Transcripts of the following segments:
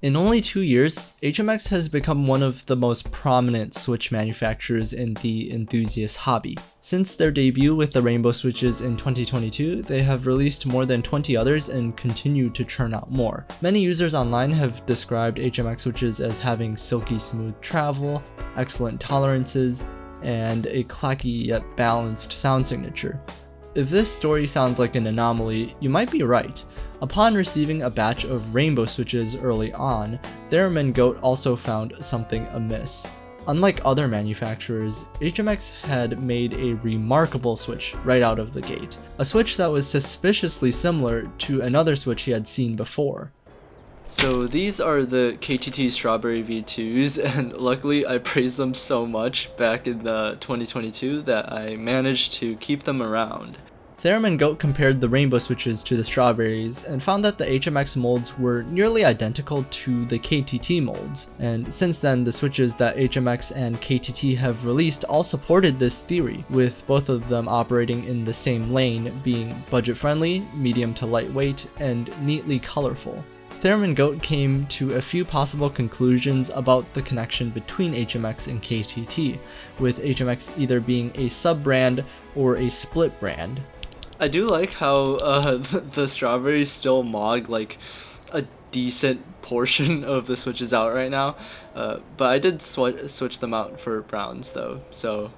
In only 2 years, HMX has become one of the most prominent switch manufacturers in the enthusiast hobby. Since their debut with the rainbow switches in 2022, they have released more than 20 others and continue to churn out more. Many users online have described HMX switches as having silky smooth travel, excellent tolerances, and a clacky yet balanced sound signature. If this story sounds like an anomaly, you might be right. Upon receiving a batch of rainbow switches early on, Theremin Goat also found something amiss. Unlike other manufacturers, HMX had made a remarkable switch right out of the gate, a switch that was suspiciously similar to another switch he had seen before. So these are the KTT Strawberry V2s, and luckily I praised them so much back in 2022 that I managed to keep them around. Theremin Goat compared the rainbow switches to the strawberries and found that the HMX molds were nearly identical to the KTT molds, and since then the switches that HMX and KTT have released all supported this theory, with both of them operating in the same lane, being budget friendly, medium to lightweight, and neatly colorful. Theremin Goat came to a few possible conclusions about the connection between HMX and KTT, with HMX either being a sub-brand or a split brand. I do like how the strawberries still mog like a decent portion of the switches out right now, but I did switch them out for browns though, so...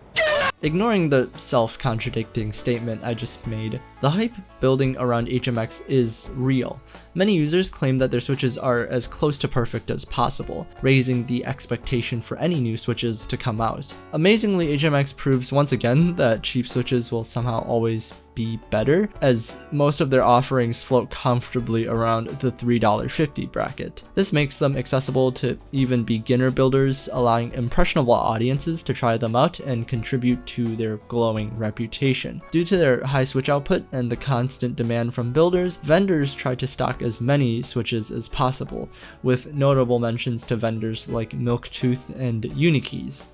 Ignoring the self-contradicting statement I just made, the hype building around HMX is real. Many users claim that their switches are as close to perfect as possible, raising the expectation for any new switches to come out. Amazingly, HMX proves once again that cheap switches will somehow always be better, as most of their offerings float comfortably around the $3.50 bracket. This makes them accessible to even beginner builders, allowing impressionable audiences to try them out and contribute to their glowing reputation. Due to their high switch output and the constant demand from builders, vendors try to stock as many switches as possible, with notable mentions to vendors like Milktooth and Unikeys.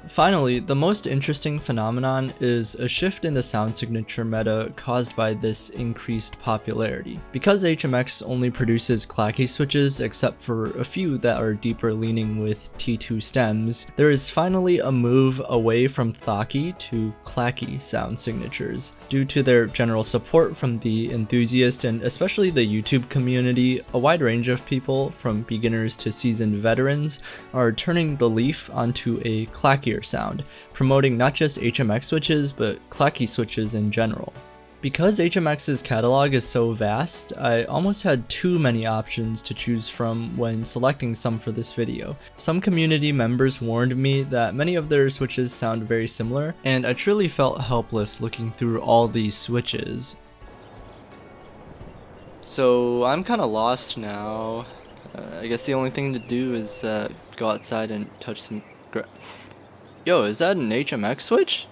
Finally, the most interesting phenomenon is a shift in the sound signature meta caused by this increased popularity. Because HMX only produces clacky switches except for a few that are deeper leaning with T2 stems, there is finally a move away from thocky to clacky sound signatures. Due to their general support from the enthusiast and especially the YouTube community, a wide range of people, from beginners to seasoned veterans, are turning the leaf onto a clacky sound, promoting not just HMX switches, but clacky switches in general. Because HMX's catalog is so vast, I almost had too many options to choose from when selecting some for this video. Some community members warned me that many of their switches sound very similar, and I truly felt helpless looking through all these switches. So I'm kinda lost now. I guess the only thing to do is go outside and touch some Yo, is that an HMX switch?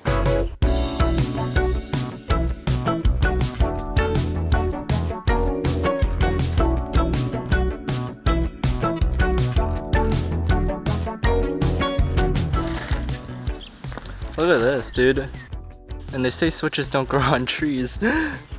Look at this, dude. And they say switches don't grow on trees.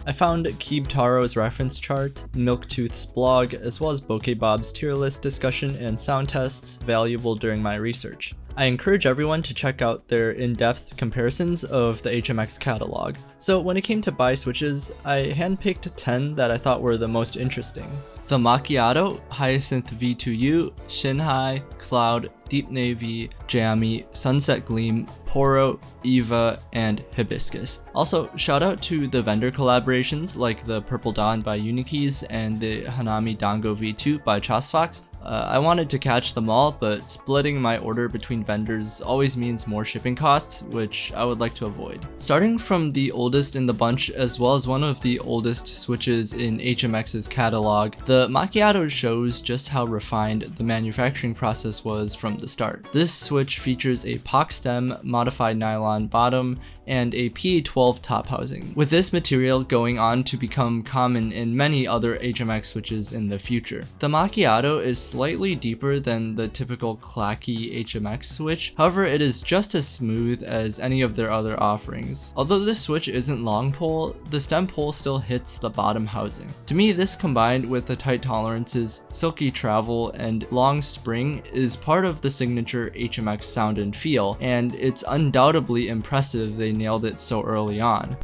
I found Taro's reference chart, Milktooth's blog, as well as Bokehbob's tier list discussion and sound tests valuable during my research. I encourage everyone to check out their in-depth comparisons of the HMX catalog. So when it came to buy switches, I handpicked 10 that I thought were the most interesting. The Macchiato, Hyacinth V2U, XinHai, Cloud, Deep Navy, Jammy, Sunset Gleam, Poro, Eva, and Hibiscus. Also, shout out to the vendor collaborations like the Purple Dawn by Unikeys and the Hanami Dango V2 by Chosfox. I wanted to catch them all, but splitting my order between vendors always means more shipping costs, which I would like to avoid. Starting from the oldest in the bunch, as well as one of the oldest switches in HMX's catalog, the Macchiato shows just how refined the manufacturing process was from the start. This switch features a POC stem, modified nylon bottom, and a PA12 top housing, with this material going on to become common in many other HMX switches in the future. The Macchiato is slightly deeper than the typical clacky HMX switch, however it is just as smooth as any of their other offerings. Although this switch isn't long pull, the stem pull still hits the bottom housing. To me, this combined with the tight tolerances, silky travel, and long spring is part of the signature HMX sound and feel, and it's undoubtedly impressive they nailed it so early on.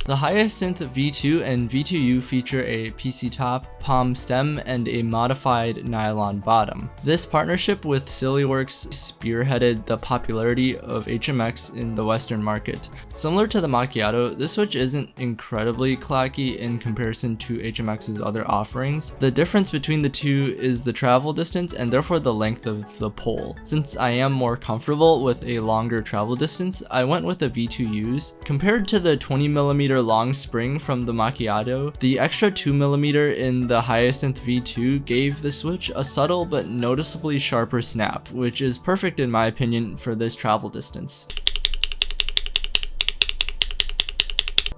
The Hyacinth V2 and V2U feature a PC top, palm stem, and a modified nylon bottom. This partnership with Sillyworks spearheaded the popularity of HMX in the Western market. Similar to the Macchiato, this switch isn't incredibly clacky in comparison to HMX's other offerings. The difference between the two is the travel distance and therefore the length of the pole. Since I am more comfortable with a longer travel distance, I went with the V2Us. Compared to the 20mm long spring from the Macchiato, the extra 2mm in the Hyacinth V2 gave the switch a subtle but noticeably sharper snap, which is perfect in my opinion for this travel distance.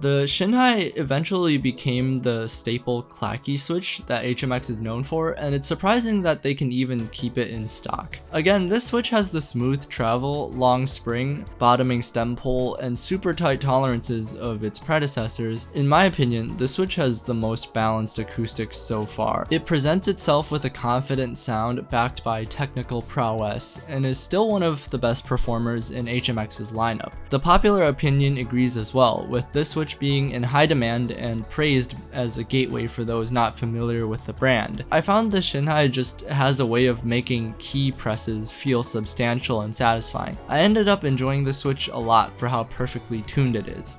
The SHYNESS eventually became the staple clacky switch that HMX is known for, and it's surprising that they can even keep it in stock. Again, this switch has the smooth travel, long spring, bottoming stem pull, and super tight tolerances of its predecessors. In my opinion, this switch has the most balanced acoustics so far. It presents itself with a confident sound backed by technical prowess, and is still one of the best performers in HMX's lineup. The popular opinion agrees as well, with this switch being in high demand and praised as a gateway for those not familiar with the brand. I found the XinHai just has a way of making key presses feel substantial and satisfying. I ended up enjoying the switch a lot for how perfectly tuned it is.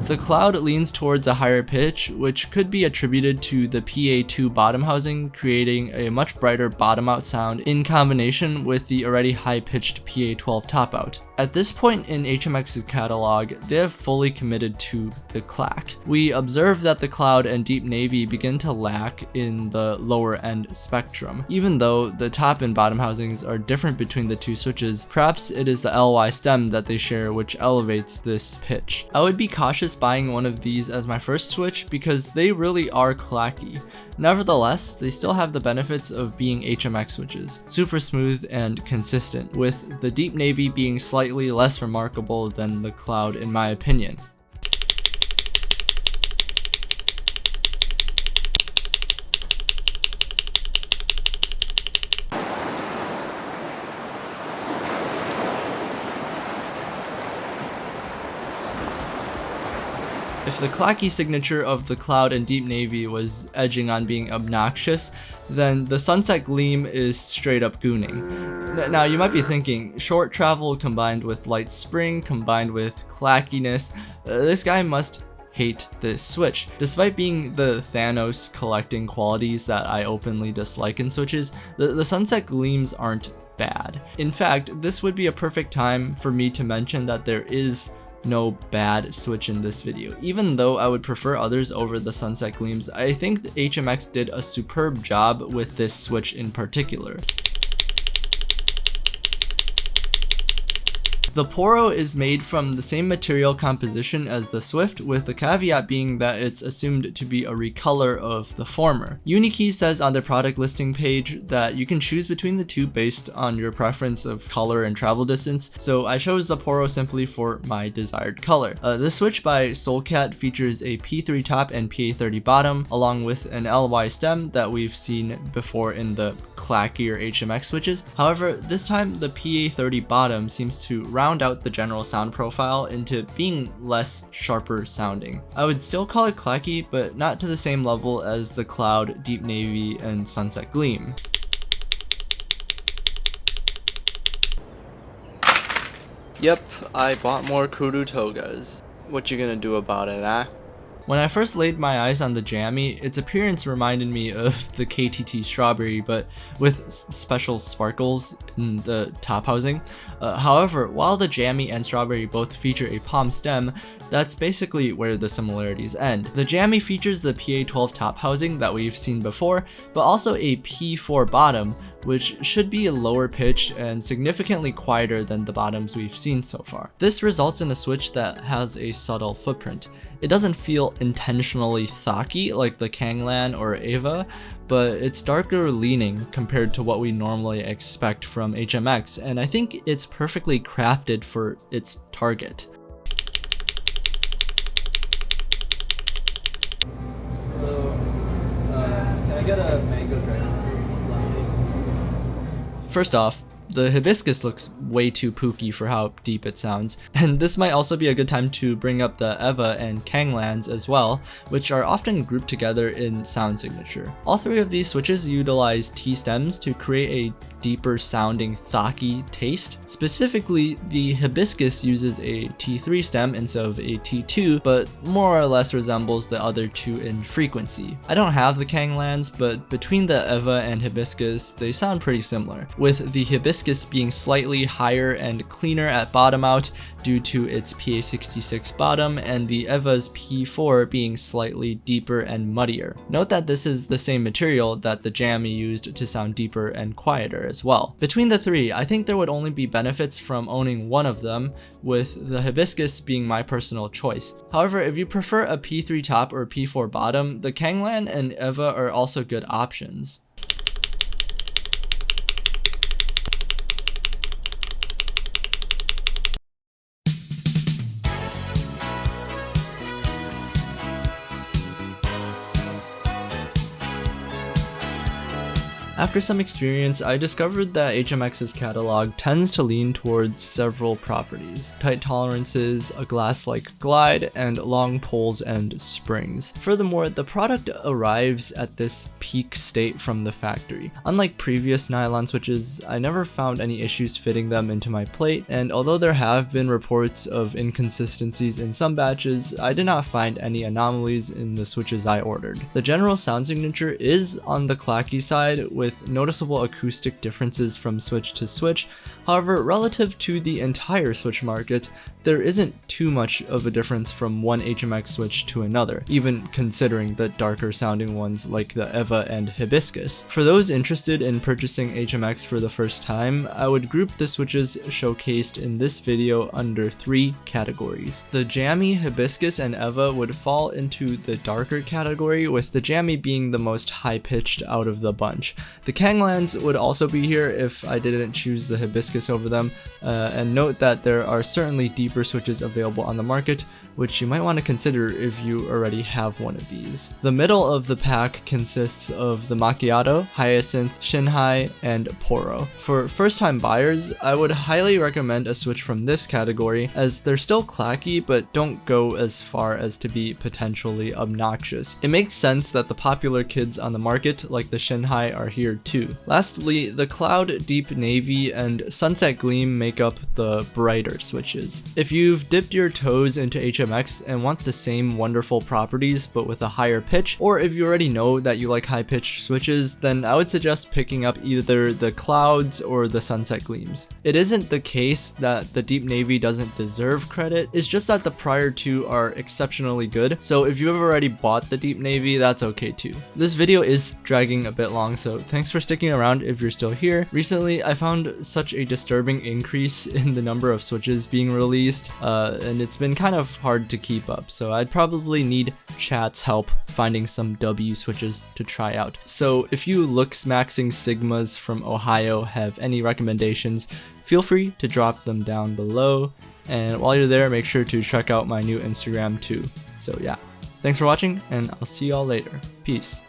The cloud leans towards a higher pitch, which could be attributed to the PA2 bottom housing, creating a much brighter bottom out sound in combination with the already high-pitched PA12 top out. At this point in HMX's catalog, they have fully committed to the Clack. We observe that the cloud and deep navy begin to lack in the lower end spectrum. Even though the top and bottom housings are different between the two switches, perhaps it is the LY stem that they share which elevates this pitch. I would be cautious buying one of these as my first switch because they really are clacky. Nevertheless, they still have the benefits of being HMX switches, super smooth and consistent, with the deep navy being slightly less remarkable than the cloud in my opinion. If the clacky signature of the cloud and deep navy was edging on being obnoxious, then the sunset gleam is straight up gooning. Now you might be thinking, short travel combined with light spring combined with clackiness, this guy must hate this switch. Despite being the Thanos collecting qualities that I openly dislike in switches, the sunset gleams aren't bad. In fact, this would be a perfect time for me to mention that there is no bad switch in this video. Even though I would prefer others over the sunset gleams, I think the HMX did a superb job with this switch in particular. The Poro is made from the same material composition as the Swift, with the caveat being that it's assumed to be a recolor of the former. Unikeys says on their product listing page that you can choose between the two based on your preference of color and travel distance, so I chose the Poro simply for my desired color. This switch by Soulcat features a P3 top and PA30 bottom, along with an LY stem that we've seen before in the clackier HMX switches. However, this time the PA30 bottom seems to round out the general sound profile into being less sharper sounding. I would still call it clacky, but not to the same level as the cloud, deep navy, and sunset gleam. Yep, I bought more kudu togas. What you gonna do about it, eh? When I first laid my eyes on the Jammy, its appearance reminded me of the KTT Strawberry, but with special sparkles in the top housing. However, while the Jammy and Strawberry both feature a palm stem, that's basically where the similarities end. The Jammy features the PA12 top housing that we've seen before, but also a P4 bottom, which should be lower pitched and significantly quieter than the bottoms we've seen so far. This results in a switch that has a subtle footprint. It doesn't feel intentionally thocky like the Kanglan or Eva, but it's darker leaning compared to what we normally expect from HMX, and I think it's perfectly crafted for its target. Can I get a mango dragon fruit? First off, the Hibiscus looks way too pooky for how deep it sounds, and this might also be a good time to bring up the Eva and Kanglans as well, which are often grouped together in sound signature. All three of these switches utilize T stems to create a deeper sounding thocky taste. Specifically, the Hibiscus uses a T3 stem instead of a T2, but more or less resembles the other two in frequency. I don't have the Kanglans, but between the Eva and Hibiscus, they sound pretty similar, with the Hibiscus being slightly higher and cleaner at bottom out due to its PA66 bottom, and the Eva's P4 being slightly deeper and muddier. Note that this is the same material that the Jammy used to sound deeper and quieter as well. Between the three, I think there would only be benefits from owning one of them, with the Hibiscus being my personal choice. However, if you prefer a P3 top or P4 bottom, the Kanglan and Eva are also good options. After some experience, I discovered that HMX's catalog tends to lean towards several properties: tight tolerances, a glass-like glide, and long poles and springs. Furthermore, the product arrives at this peak state from the factory. Unlike previous nylon switches, I never found any issues fitting them into my plate, and although there have been reports of inconsistencies in some batches, I did not find any anomalies in the switches I ordered. The general sound signature is on the clacky side, with noticeable acoustic differences from switch to switch. However, relative to the entire switch market, there isn't too much of a difference from one HMX switch to another, even considering the darker sounding ones like the Eva and Hibiscus. For those interested in purchasing HMX for the first time, I would group the switches showcased in this video under three categories. The Jammy, Hibiscus, and Eva would fall into the darker category, with the Jammy being the most high-pitched out of the bunch. The Kanglans would also be here if I didn't choose the Hibiscus over them, and note that there are certainly deeper switches available on the market, which you might want to consider if you already have one of these. The middle of the pack consists of the Macchiato, Hyacinth, XinHai, and Poro. For first-time buyers, I would highly recommend a switch from this category, as they're still clacky but don't go as far as to be potentially obnoxious. It makes sense that the popular kids on the market, like the XinHai, are here too. Lastly, the Cloud, Deep Navy, and Sunset Gleam make up the brighter switches. If you've dipped your toes into HMX and want the same wonderful properties but with a higher pitch, or if you already know that you like high-pitched switches, then I would suggest picking up either the Clouds or the Sunset Gleams. It isn't the case that the Deep Navy doesn't deserve credit, it's just that the prior two are exceptionally good, so if you've already bought the Deep Navy, that's okay too. This video is dragging a bit long, so thanks for sticking around if you're still here. Recently, I found such a disturbing increase in the number of switches being released, and it's been kind of hard to keep up, so I'd probably need chat's help finding some W switches to try out. So if you looks-maxing Sigmas from Ohio have any recommendations, feel free to drop them down below, and while you're there, make sure to check out my new Instagram too. So yeah, thanks for watching, and I'll see y'all later. Peace.